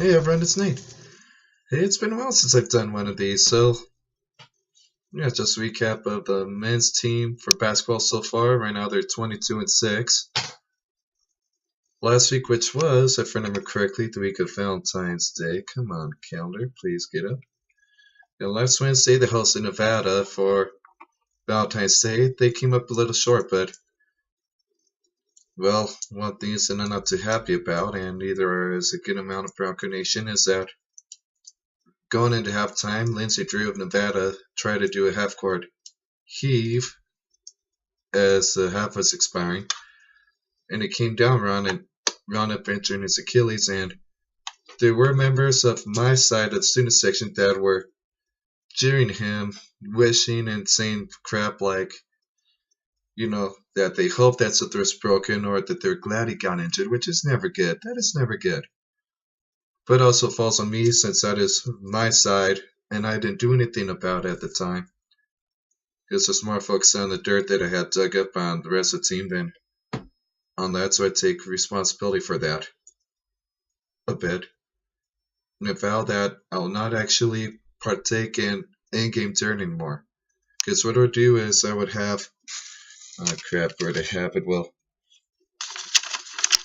Hey everyone, it's Nate. Hey, it's been a while since I've done one of these, so yeah, just a recap of the men's team for basketball so far. Right now they're 22-6. Last week, which was, if I remember correctly, the week of Valentine's Day. Come on, calendar, please get up. Last Wednesday they hosted Nevada for Valentine's Day. They came up a little short, but well, one thing that I'm not too happy about, and neither is a good amount of Bronco Nation, is that going into halftime, Lindsey Drew of Nevada tried to do a half-court heave as the half was expiring, and it came down Ron up injuring his Achilles, and there were members of my side of the student section that were jeering him, wishing and saying crap like, that they hope that the throw's broken or that they're glad he got injured, which is never good. That is never good. But also falls on me since that is my side, and I didn't do anything about it at the time. It's just more focused on the dirt that I had dug up on the rest of the team than on that, so I take responsibility for that a bit. And I vow that I'll not actually partake in in-game dirt anymore. Because what I would do is I would have... Oh crap, where'd I have it? Well,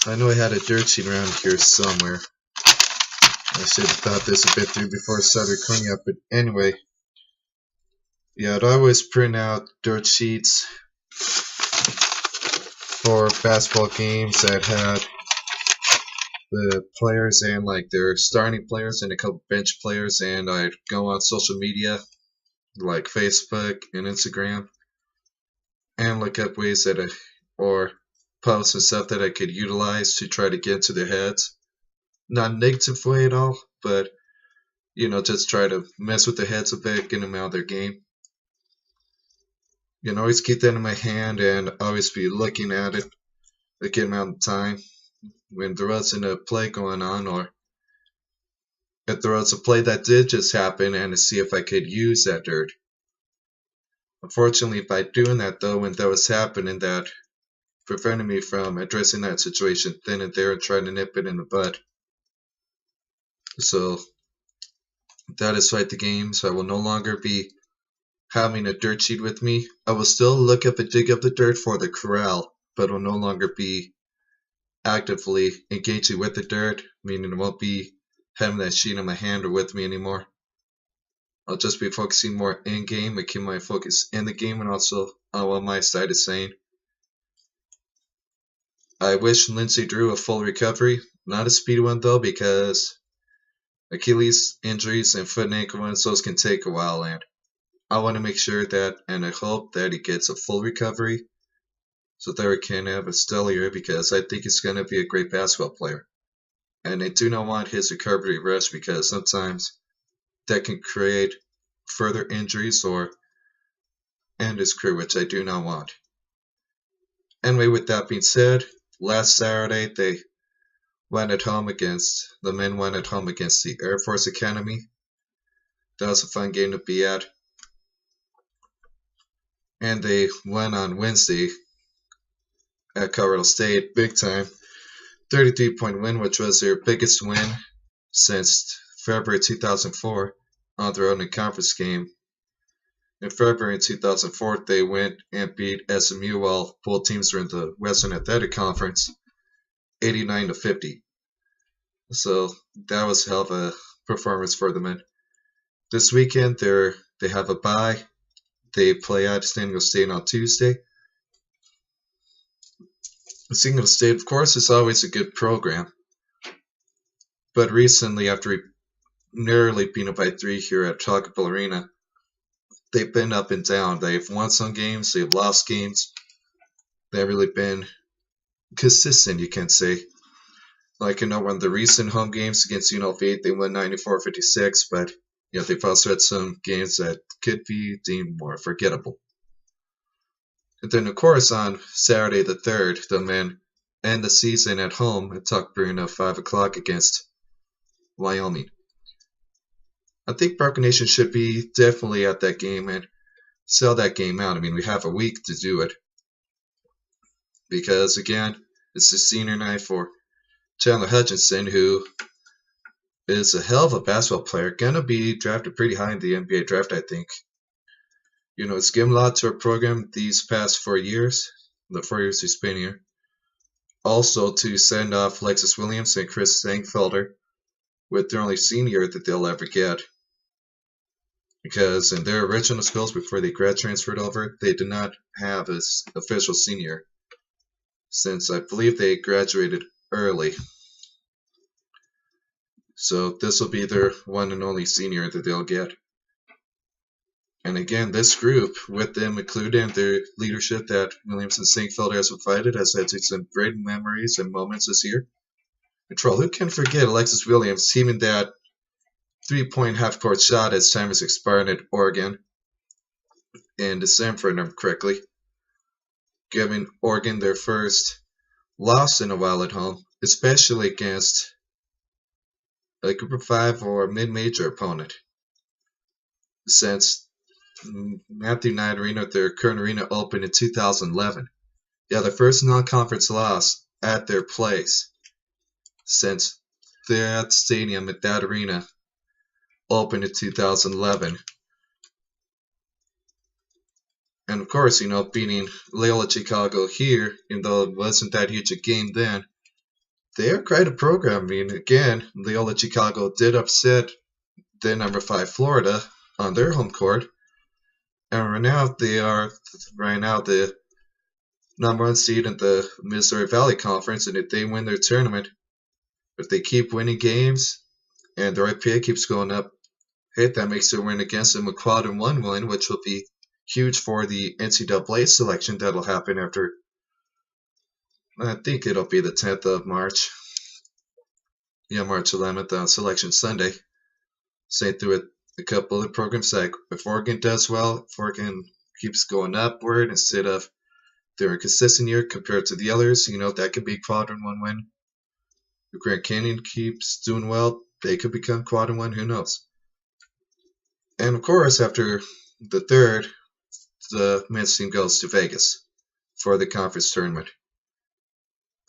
I know I had a dirt sheet around here somewhere. I should have thought this a bit through before I started recording up, but anyway. Yeah, I'd always print out dirt sheets for basketball games that had the players and like their starting players and a couple bench players, and I'd go on social media like Facebook and Instagram and look up ways that or posts and stuff that I could utilize to try to get into their heads. Not a negative way at all, but just try to mess with their heads a bit, get them out of their game. Always keep that in my hand and always be looking at it a good amount of time when there wasn't a play going on, or if there was a play that did just happen, and to see if I could use that dirt. Unfortunately, by doing that though, when that was happening, that prevented me from addressing that situation then and there and trying to nip it in the bud. So that is Fight the Game, so I will no longer be having a dirt sheet with me. I will still look up and dig up the dirt for the corral, but will no longer be actively engaging with the dirt, meaning I won't be having that sheet in my hand or with me anymore. I'll just be focusing more in-game and keep my focus in the game and also on what my side is saying. I wish Lindsey Drew a full recovery. Not a speedy one though, because Achilles injuries and foot and ankle ones, those can take a while, and I want to make sure that, and I hope that he gets a full recovery so that we can have a stellar year, because I think he's going to be a great basketball player. And I do not want his recovery rushed, because sometimes that can create further injuries or end his career, which I do not want. Anyway, with that being said, last Saturday the men went at home against the Air Force Academy. That was a fun game to be at. And they won on Wednesday at Colorado State, big time. 33-point win, which was their biggest win since February 2004 on their own conference game. In February 2004, they went and beat SMU while both teams were in the Western Athletic Conference, 89-50. So that was a hell of a performance for the men. This weekend, they have a bye. They play at San Diego State on Tuesday. San Diego State, of course, is always a good program. But recently, after narrowly being up by 3 here at Talkable Arena, they've been up and down. They've won some games, they've lost games. They've really been consistent, you can say. Like, one of the recent home games against UNLV, they won 94-56, but they've also had some games that could be deemed more forgettable. And then, of course, on Saturday the 3rd, the men end the season at home at Tuck Arena 5 o'clock against Wyoming. I think Bronco Nation should be definitely at that game and sell that game out. I mean, we have a week to do it. Because, again, it's the senior night for Chandler Hutchinson, who is a hell of a basketball player. Gonna be drafted pretty high in the NBA draft, I think. It's given a lot to our program these past 4 years, the 4 years he's been here. Also, to send off Lexus Williams and Chris Stangfelder with their only senior that they'll ever get. Because in their original schools before they grad transferred over, they did not have an official senior, since I believe they graduated early. So this will be their one and only senior that they'll get. And again, this group, with them including their leadership that Williams and Stangfelder has provided, has had some great memories and moments this year. And Troll, who can forget Alexis Williams teaming that 3-point half-court shot as time is expiring at Oregon in December, if I remember correctly, giving Oregon their first loss in a while at home, especially against a Group of 5 or mid-major opponent. Since Matthew Knight Arena, their current arena, opened in 2011. Yeah, the first non-conference loss at their place since that stadium at that arena opened in 2011. And of course, beating Loyola Chicago here, even though it wasn't that huge a game then, they're quite a program. I mean, again, Loyola Chicago did upset the number 5 Florida on their home court. And right now, they are the number 1 seed in the Missouri Valley Conference. And if they win their tournament, if they keep winning games and their IPA keeps going up, hey, that makes their win against them a quad and 1 win, which will be huge for the NCAA selection that'll happen after, I think it'll be the 10th of March. Yeah, March 11th on Selection Sunday. Same through with a couple of programs, like if Oregon does well, if Oregon keeps going upward instead of their inconsistent year compared to the others, that could be quad and 1 win. If Grand Canyon keeps doing well, they could become quad and 1, who knows. And of course, after the 3rd, the men's team goes to Vegas for the conference tournament.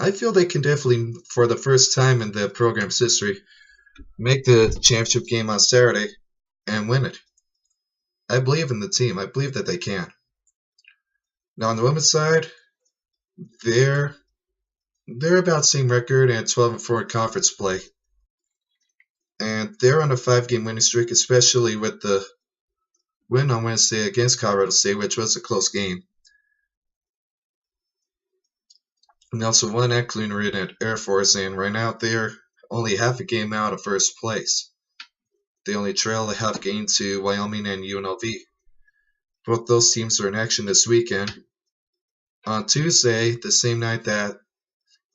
I feel they can definitely, for the first time in the program's history, make the championship game on Saturday and win it. I believe in the team. I believe that they can. Now on the women's side, they're about same record and 12-4 in conference play. And they're on a 5-game winning streak, especially with the win on Wednesday against Colorado State, which was a close game. And they also won at Clune Arena at Air Force, and right now they're only half a game out of first place. They only trail a half game to Wyoming and UNLV. Both those teams are in action this weekend. On Tuesday, the same night that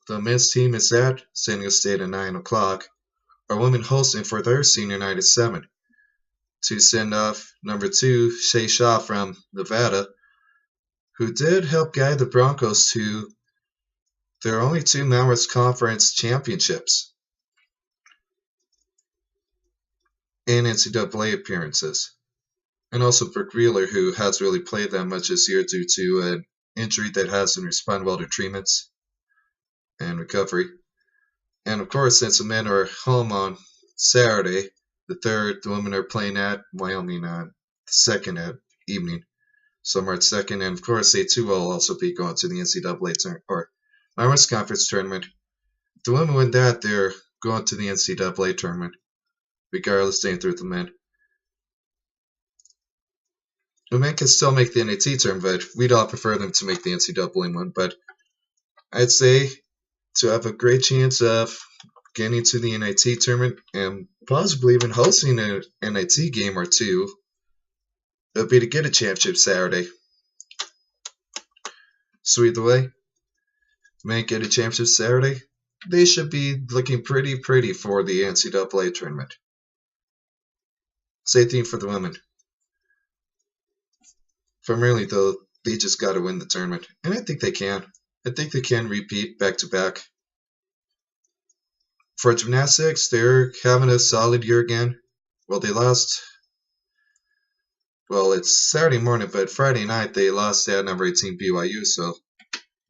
the men's team is at San Diego State at 9 o'clock, our women hosting for their senior night at 7 to send off number 2, Shay Shaw from Nevada, who did help guide the Broncos to their only 2 Mountain West Conference championships and NCAA appearances. And also Brooke Wheeler, who hasn't really played that much this year due to an injury that hasn't responded well to treatments and recovery. And of course, since the men are home on Saturday, the 3rd, the women are playing at Wyoming on the 2nd at evening, so March 2nd. And of course, they too will also be going to the NCAA tournament or Mountain West Conference tournament. If the women win that, they're going to the NCAA tournament, regardless, staying through the men. The men can still make the NAT tournament, but we'd all prefer them to make the NCAA one. But I'd say to have a great chance of getting to the NIT tournament and possibly even hosting an NIT game or 2, it would be to get a championship Saturday. So either way, men get a championship Saturday, they should be looking pretty for the NCAA tournament. Same thing for the women. Primarily, though, they just got to win the tournament, and I think they can. I think they can repeat back-to-back. For gymnastics, they're having a solid year again. Well, they lost. Well, it's Saturday morning, but Friday night they lost at number 18 BYU. So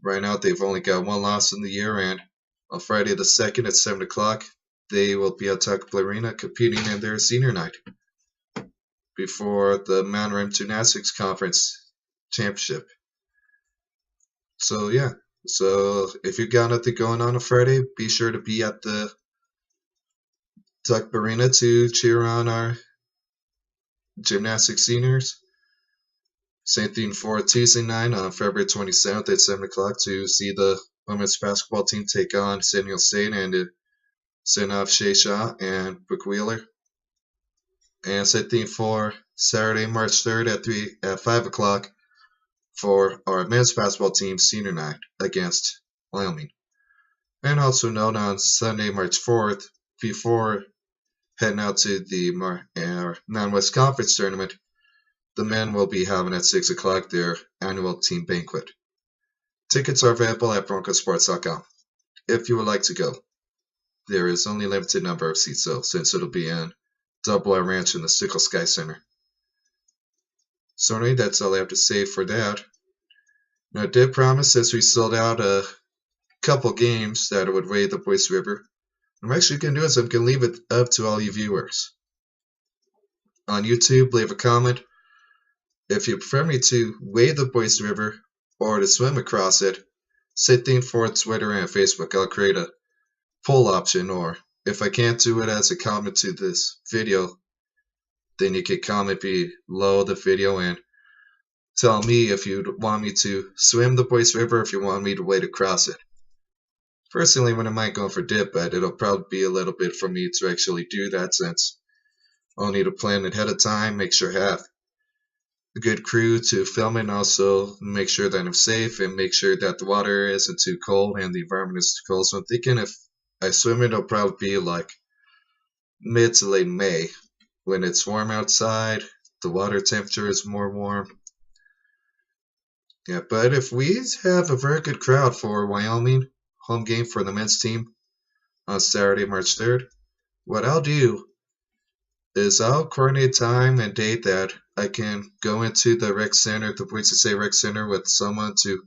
right now they've only got 1 loss in the year, and on Friday the 2nd at 7 o'clock, they will be at Tuck Arena competing in their senior night before the Mount Rim Gymnastics Conference Championship. So yeah, so if you got nothing going on Friday, be sure to be at the Tuck Arena to cheer on our gymnastics seniors. Same thing for Tuesday night on February 27th at 7 o'clock to see the women's basketball team take on Centennial State and send off Shea Shaw and Brooke Wheeler. And same thing for Saturday, March 3rd at 5 o'clock for our men's basketball team senior night against Wyoming. And also note on Sunday, March 4th, before heading out to the Mountain West Conference tournament, the men will be having at 6 o'clock their annual team banquet. Tickets are available at broncosports.com if you would like to go. There is only a limited number of seats though, since it'll be in Double R Ranch in the Sickle Sky Center. So anyway, that's all I have to say for that. Now I did promise, as we sold out a couple games, that I would raid the Boise River. What I'm actually going to do is I'm going to leave it up to all you viewers. On YouTube, leave a comment. If you prefer me to wade the Boise River or to swim across it, same thing for Twitter and Facebook. I'll create a poll option, or if I can't do it as a comment to this video, then you can comment below the video and tell me if you'd want me to swim the Boise River, if you want me to wade across it. Personally, I wouldn't mind going for dip, but it'll probably be a little bit for me to actually do that, since I'll need to plan it ahead of time, make sure I have a good crew to film it, and also make sure that I'm safe and make sure that the water isn't too cold and the environment is too cold. So I'm thinking if I swim it, it'll probably be like mid to late May when it's warm outside, the water temperature is more warm. Yeah, but if we have a very good crowd for Wyoming home game for the men's team on Saturday, March 3rd, what I'll do is I'll coordinate time and date that I can go into the rec center, the Boise State Rec Center, with someone to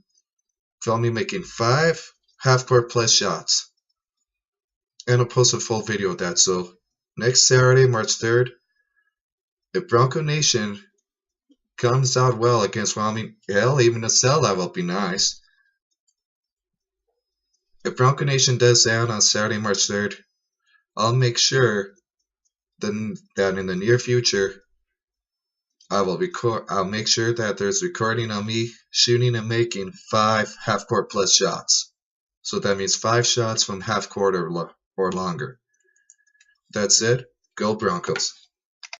film me making 5 half-court plus shots. And I'll post a full video of that. So next Saturday, March 3rd, if Bronco Nation comes out well against Wyoming, hell, even a sellout will be nice. If Bronco Nation does that on Saturday, March 3rd, I'll make sure that in the near future, I'll make sure that there's recording on me shooting and making 5 half-court plus shots. So that means 5 shots from half-court or longer. That's it. Go Broncos.